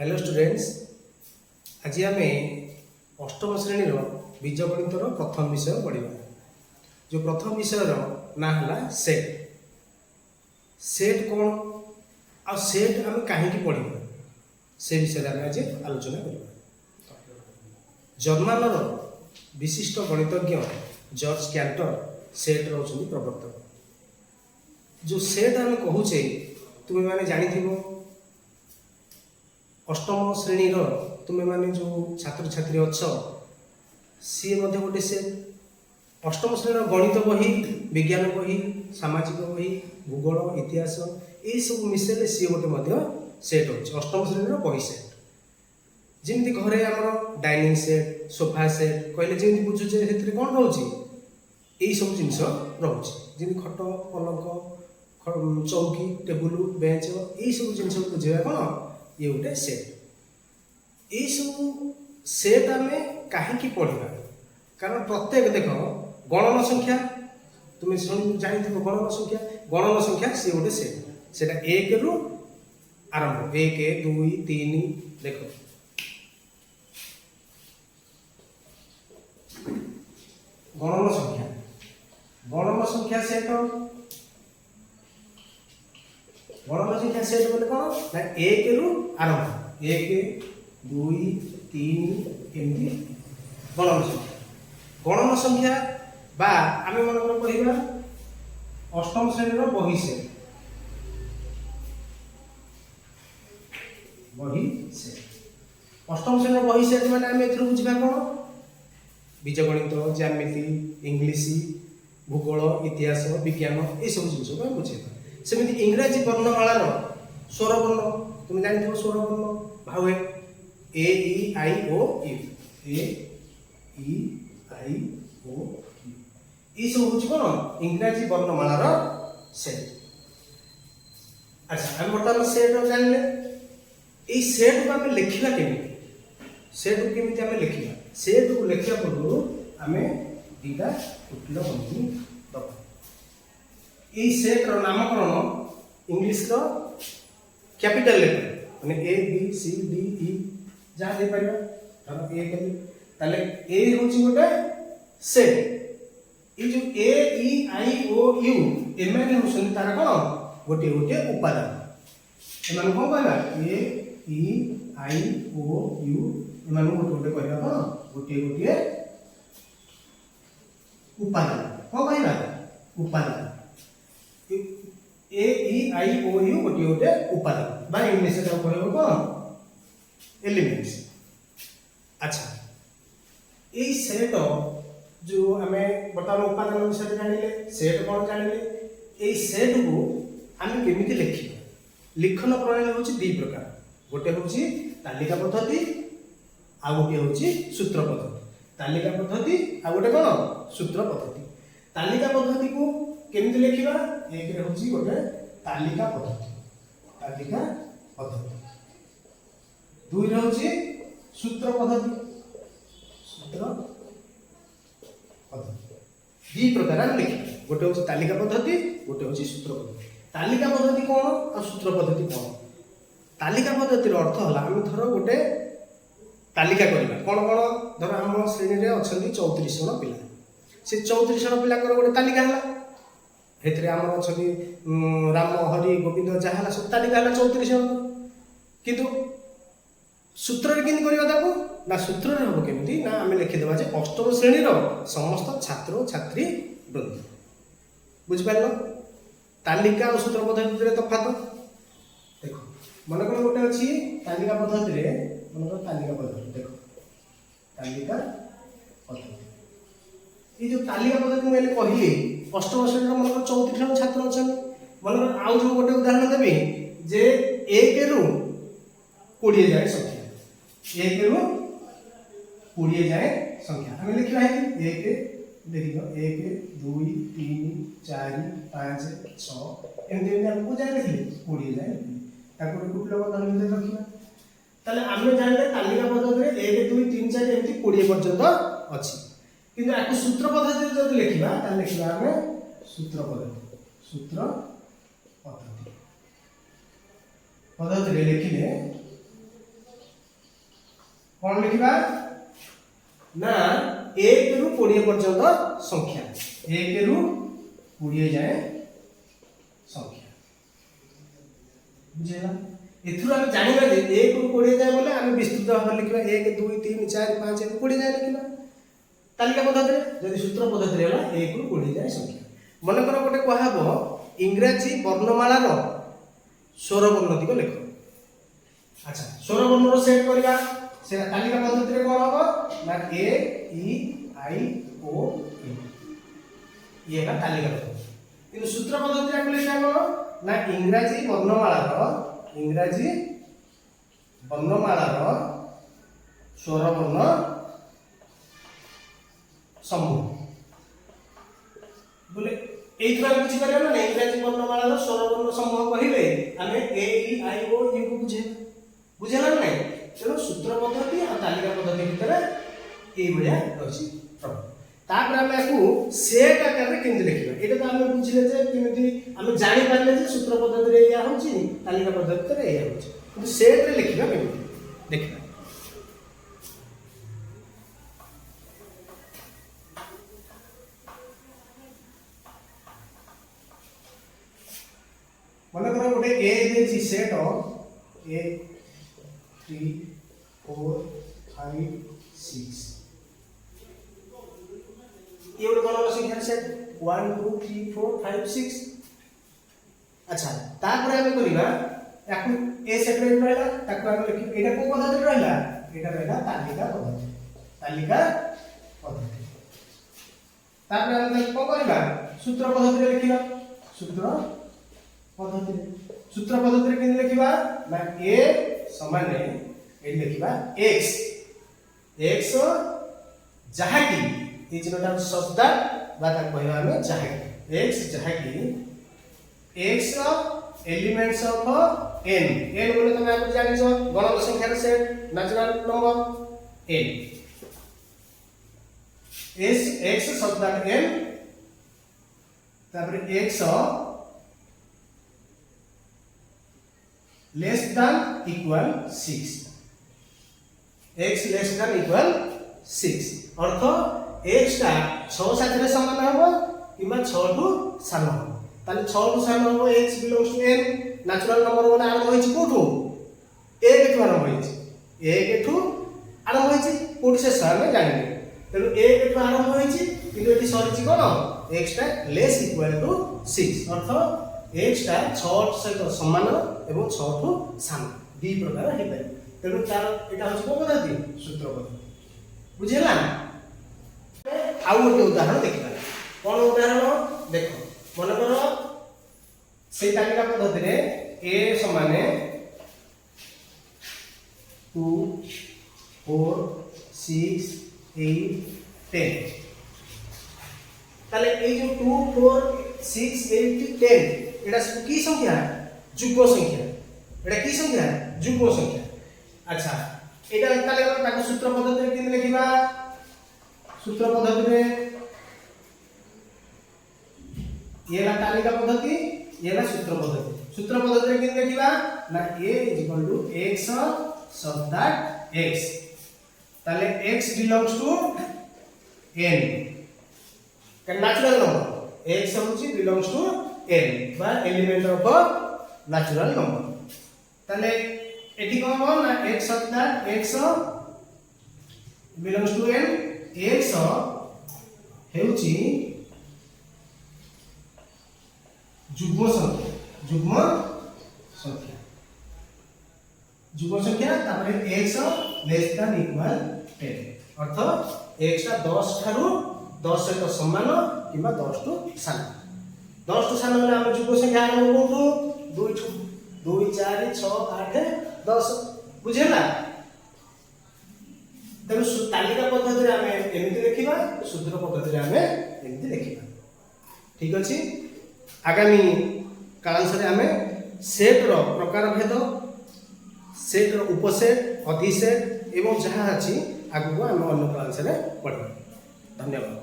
Hello students. आज आम अष्टम श्रेणी बीजगणितर प्रथम विषय पढ़ा। जो प्रथम विषय ना है सेट। सेट कौन आ सेट आम कहीं पढ़ा से विषय में आज आलोचना करवा। जर्मान विशिष्ट गणितज्ञ जॉर्ज कैंटर सेट रोचन प्रवर्तक। जो सेट आम कहूचे तुम्हें मैंने जानी अष्टम श्रेणी तुम्हें माने जो छात्र छात्री अच्छ सी गोटे सेट। अष्टम श्रेणी गणित बही, विज्ञान बही, सामाजिक बही, भूगोल, इतिहास यही सब मिसेले सी गोटे सेट हो अष्टम श्रेणी बही सेट। जमी घरे आमर डाइनिंग सेट, सोफा सेट कहले जमी बुझुचे से कौन रोचे यही सब जिनस रोचे जमी खट, पलंक, चौकी, टेबुल, बेंच यही सब जिन बुझे कौन ये गोटे सेट। यही सब सेट आम कहीं पढ़ा कारण प्रत्येक देख गणन संख्या तुम्हें जानी गणन संख्या सी गोटे सेट। से एक रु आरंभ 1 2 3 देख गणन संख्या सेट। गणन संख्या सेट बोले कौन ना 1 रु आरंभ 1 2 3 एमती गणन संख्या। गणन संख्या बा आम मन कहवा अष्टम श्रेणी बही सेट। अष्टम श्रेणी बही सेट मैंने आम ए बुझा कौन बीजगणित, ज्यामिति, इंग्लीश, भूगोल, इतिहास, विज्ञान ये सब जिन बुझेगा। सेमती इंग्राजी वर्णमालार स्वर वर्ण तुम जानी स्वर वर्ण भावे ए ई आई ओ U A E I O you ये सब हूँ कौन इंग्राजी वर्णमालार सेट। अच्छा आम बर्तमान सेट जानले ये सेट को आम लिखा केमी सेट को केमी आम लिखा सेट को लिखा पूर्व आम दीटा कुटिल बंधनी दबा। ये सेट नामकरण इंग्लीश कैपिटल लेटर माने A B C D E जहाँ दे पार ए कली ताले ए होची गोटे सेट। ये जो ए ई आई ओ यू एमाने होसन तार कोन गोटे गोटे उपादान एमान कोन कहला ए ई आई ओ यू एमान गोटे गोटे कहला कोन गोटे गोटे उपादान कोन कहला उपादान ए ई आई ओ यू गोटे गोटे उपादान बा इंग्लिश रे कहबो कोन एलिमेंट्स। अच्छा ये सेट जो आम बर्तमान उपादान विषय जानिले सेट कौन जानिले ये सेट को आम केमी लिखा लिखन प्रणाली हूँ दी प्रकार गोटे हूँ तालिका पद्धति आ गोटे हूँ सूत्र पद्धति। तालिका पद्धति आ गोटे कौन सूत्र पद्धति। तालिका पद्धति को केमी लिखा एक हूँ गोटे तालिका पद्धति दुई हूँ सूत्र पद्धति दी प्रकार आम लिखा गोटे हूँ तालिका पद्धति गोटे हूँ सूत्र पद्धति। तालिका पद्धति कौन और सूत्र पद्धति कौन। तालिका पद्धतिर अर्थ है आम धर गोटे तालिका करवा कौन कौन धर आम श्रेणी में अच्छा 34 जन पिला से 34 जन पिला गोटे तालिका है आम अच्छा राम हरि गोविंद जहाँ सब तालिका है 34 जन किंतु सूत्र के ना सूत्र हम केमी ना आम लिखिदेवा अष्टम श्रेणी समस्त छात्र छात्री वृंद बुझिपार तालिका और सूत्र पद्धति तफात देख मन कर गोटे अच्छी तालिका पद्धति मन तालिका पद्धति देख तालिका पद्धति ये जो तालिका पद्धति मुझे कहली अष्टम श्रेणी मन 34 जन छात्र अच्छा मन आउ जो गोटे उदाहरण देवी जे 1 रु 20 जाए संख्या 1 रु 20 जाए संख्या आम लिखा है 1 देख 1 2 3 4 5 6 एमती आमको जाए लिखिले 20 जाए ताको कुटिल बंधन भितर रखिबा ताले आमे जानले तालिका पद्धति 1 2 3 4 एमती 20 पर्यंत अछि किंतु आको सूत्र पद्धति जब लिखिबा ता लिखिबा आमे सूत्र पद्धति लिखिले कौन लिखा ना 1 रु 20 पर्यंत संख्या 1 रु 20 जाए संख्या बुझेगा एथुर हम जानिबा जे 1 रु 20 जाए बोले हम विस्तृत भाव लिखबा 1 2 3 4 5 1 20 जाए लिखबा तालिका पद्धति रे जदि सूत्र पद्धति रे होला 1 रु 20 जाए संख्या मन कर गोटे कहबो इंग्रजी वर्णमाला रो स्वर वर्णति को लिखो अच्छा स्वर वर्ण रो सेट करबा से तालिका पद्धति रे कोन होबो ना ए ई आई ओ यू ये का तालिका पद्धति किंतु सूत्र पद्धति रे लिखा कोन ना इंग्रजी वर्णमाला रो स्वर वर्ण समूह बोले एथरा बुझी पारे ना इंग्रजी वर्णमाला रो स्वर वर्ण समूह कहिबे हमें ए ई आई ओ यू को बुझेला ना तेणु सूत्र पद्धति और तालिका पद्धति भितर ये भाया रही तापर आम आपको सेट आकार में केमती लिखा ये तो आम बुझे केमी आम जापारे सूत्र पद्धति या हूँ तालिका पद्धति या हूँ सेट रे लिखा केमी देखा मन कर गोटे ए सेट ए 3 4 5 6 ये गोटे गणक संख्या सेट 1 2 3 4 5 6 अच्छा तापर हम करिबा याकू ए सेट रे रहला ताकू हम लिखि एटा को पद्धति रहला एटा रहला तालिका पद्धति तापर हम को करिबा सूत्र पद्धति रे लिखिबा सूत्र पद्धति रे किन लिखिबा ना a समान ए लिखिबा x जहा की ये जिनटा शब्द बात कहबा हमें जहा x जहा की x एलिमेंट्स ऑफ n बोले तुम आप जानि छ गणक संख्या set natural number n x शब्द n तापर x less than equal 6 x less than equal 6 अर्थ x टा 6 साथ रे समान होबो किबा 6 टू सान होबो ताले 6 टू सान होबो x belongs to n natural number बोले आरंभ होइछि कोठो 1 टू आरंभ होइछि 1 टू आरंभ होइछि कोठी से सामे जानिबे तेनु 1 टू आरंभ होइछि किंतु एटी सरिछि कोन x टा लेस इक्वल टू 6 अर्थ x टा 6 सहित समान एवं 6 टू सान दी प्रकार हे पाए तेनु तार एटा होछ को पद्धति सूत्र पद्धति बुझेला आउ गोटे उदाहरण देखिबा कोन उदाहरण देखो मन करो से तालिका पद्धति रे a समान 2 4 6 8 10 ताले ए जो 2 4 6 8 10 एटा की संख्या जुग्म संख्या एटा की संख्या जुग्म संख्या अच्छा एटा ताले ताको सूत्र पद्धति रे किन लिखिबा सूत्र पद्धति रे ये ला तालिका पद्धति ये ला सूत्र पद्धति रे किन लिखिबा ना a x such that x ताले x belongs to n का नेचुरल नंबर x होची belongs to n बा एलिमेंट ऑफ नेचुरल नंबर ताले एटी कोन ना x such that x belongs to n x हेउची जुग्म संख्या तापरे x लेस देन इक्वल 10 अर्थ x टा 10 थारु 10 सहित समान किबा 10 टू सान 10 टू सान होले हम जुग्म संख्या आरंभ कोठु 2 4 6 8 10 बुझेला तेनु तालिका पद्धति रे हमें एमिति लिखिबा सूत्र पद्धति रे हमें एमिति लिखिबा ठीक अछि आगामी कालांश रे हमें सेट रो प्रकार भेद सेट रो उपसेट अधिसेट एवं जहाँ अच्छी आगु हम अन्य कालांश रे पढ़िबा धन्यवाद।